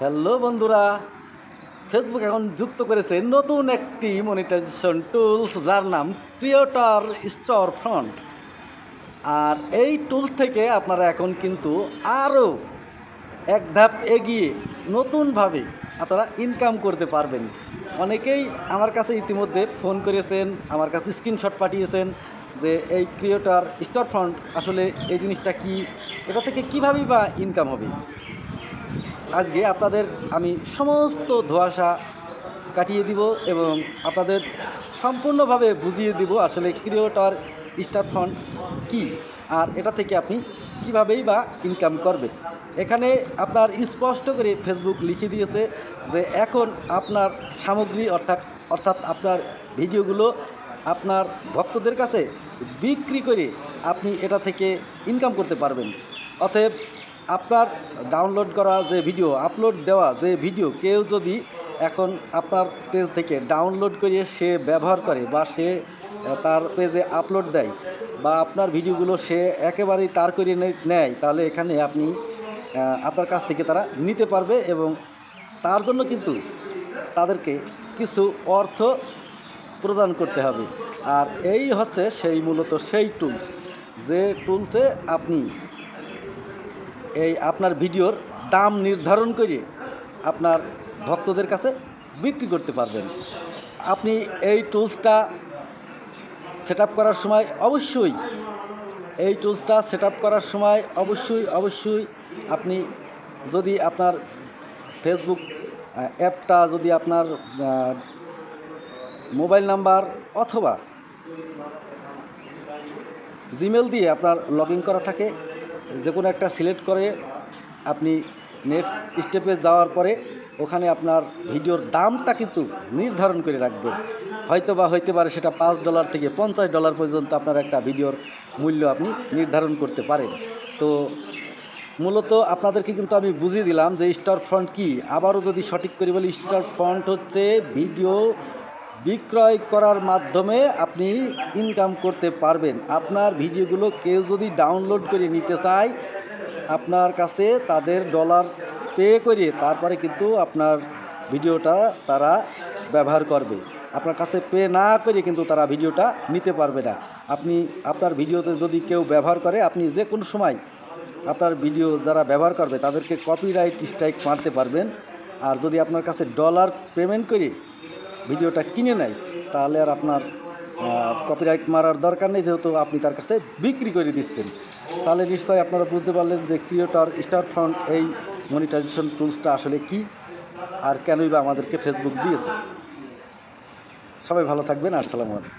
Hello বন্ধুরা, Facebook এখন যুক্ত করেছে নতুন একটি মনিটাইজেশন টুলস যার নাম ক্রিয়েটর স্টোর ফ্রন্ট। আর এই টুলস থেকে আপনারা এখন কিন্তু আরও এক ধাপ এগিয়ে নতুনভাবে আপনারা ইনকাম করতে পারবেন। অনেকেই আমার কাছে ইতিমধ্যে ফোন করেছেন, আমার কাছে স্ক্রিনশট পাঠিয়েছেন যে এই ক্রিয়েটর স্টোর ফ্রন্ট আসলে এই জিনিসটা কি, এটা থেকে কীভাবেই বা ইনকাম হবে। আজকে আপনাদের আমি সমস্ত ধোঁয়াশা কাটিয়ে দিব এবং আপনাদের সম্পূর্ণভাবে বুঝিয়ে দিব আসলে ক্রিয়েটর স্টার ফান্ড কী, আর এটা থেকে আপনি কীভাবেই বা ইনকাম করবেন। এখানে আপনার স্পষ্ট করে ফেসবুক লিখে দিয়েছে যে এখন আপনার সামগ্রী অর্থাৎ আপনার ভিডিওগুলো আপনার ভক্তদের কাছে বিক্রি করে আপনি এটা থেকে ইনকাম করতে পারবেন। অতএব আপনার ডাউনলোড করা যে ভিডিও, আপলোড দেওয়া যে ভিডিও কেউ যদি এখন আপনার পেজ থেকে ডাউনলোড করে সে ব্যবহার করে বা সে তার পেজে আপলোড দেয় বা আপনার ভিডিওগুলো সে একেবারেই তার করে নেয়, তাহলে এখানে আপনি আপনার কাছ থেকে তারা নিতে পারবে এবং তার জন্য কিন্তু তাদেরকে কিছু অর্থ প্রদান করতে হবে। আর এই হচ্ছে মূলত সেই টুলস, যে টুলসে আপনি এই আপনার ভিডিওর দাম নির্ধারণ করে আপনার ভক্তদের কাছে বিক্রি করতে পারবেন। আপনি এই টুলসটা সেট আপ করার সময় অবশ্যই আপনি যদি আপনার ফেসবুক অ্যাপটা যদি আপনার মোবাইল নাম্বার অথবা জিমেল দিয়ে আপনার লগ ইন করা থাকে, যে কোনো একটা সিলেক্ট করে আপনি নেক্সট স্টেপে যাওয়ার পরে ওখানে আপনার ভিডিওর দামটা কিন্তু নির্ধারণ করে রাখবেন। হইতে পারে সেটা $5 থেকে $50 পর্যন্ত আপনার একটা ভিডিওর মূল্য আপনি নির্ধারণ করতে পারেন। তো মূলত আপনাদেরকে কিন্তু আমি বুঝিয়ে দিলাম যে স্টোর ফ্রন্ট কী। আবারও যদি সঠিক করে বলি, স্টোর ফ্রন্ট হচ্ছে ভিডিও বিক্রয় করার মাধ্যমে আপনি ইনকাম করতে পারবেন। আপনার ভিডিওগুলো কেউ যদি ডাউনলোড করে নিতে চায়, আপনার কাছে তাদের ডলার পে করে তারপরে কিন্তু আপনার ভিডিওটা তারা ব্যবহার করবে। আপনার কাছে পে না করে কিন্তু তারা ভিডিওটা নিতে পারবে না। আপনি আপনার ভিডিওতে যদি কেউ ব্যবহার করে, আপনি যে কোনো সময় আপনার ভিডিও যারা ব্যবহার করবে তাদেরকে কপিরাইট স্ট্রাইক মারতে পারবেন। আর যদি আপনার কাছে ডলার পেমেন্ট করে ভিডিওটা কিনে নেয়, তাহলে আর আপনার কপিরাইট মারার দরকার নেই, যেহেতু আপনি তার কাছে বিক্রি করে দিচ্ছেন। তাহলে নিশ্চয়ই আপনারা বুঝতে পারলেন যে ক্রিয়েটর স্টার ফ্রন্ট এই মনিটাইজেশন টুলসটা আসলে কি আর কেনই বা আমাদেরকে ফেসবুক দিয়েছে। সবাই ভালো থাকবেন। আসসালামু আলাইকুম।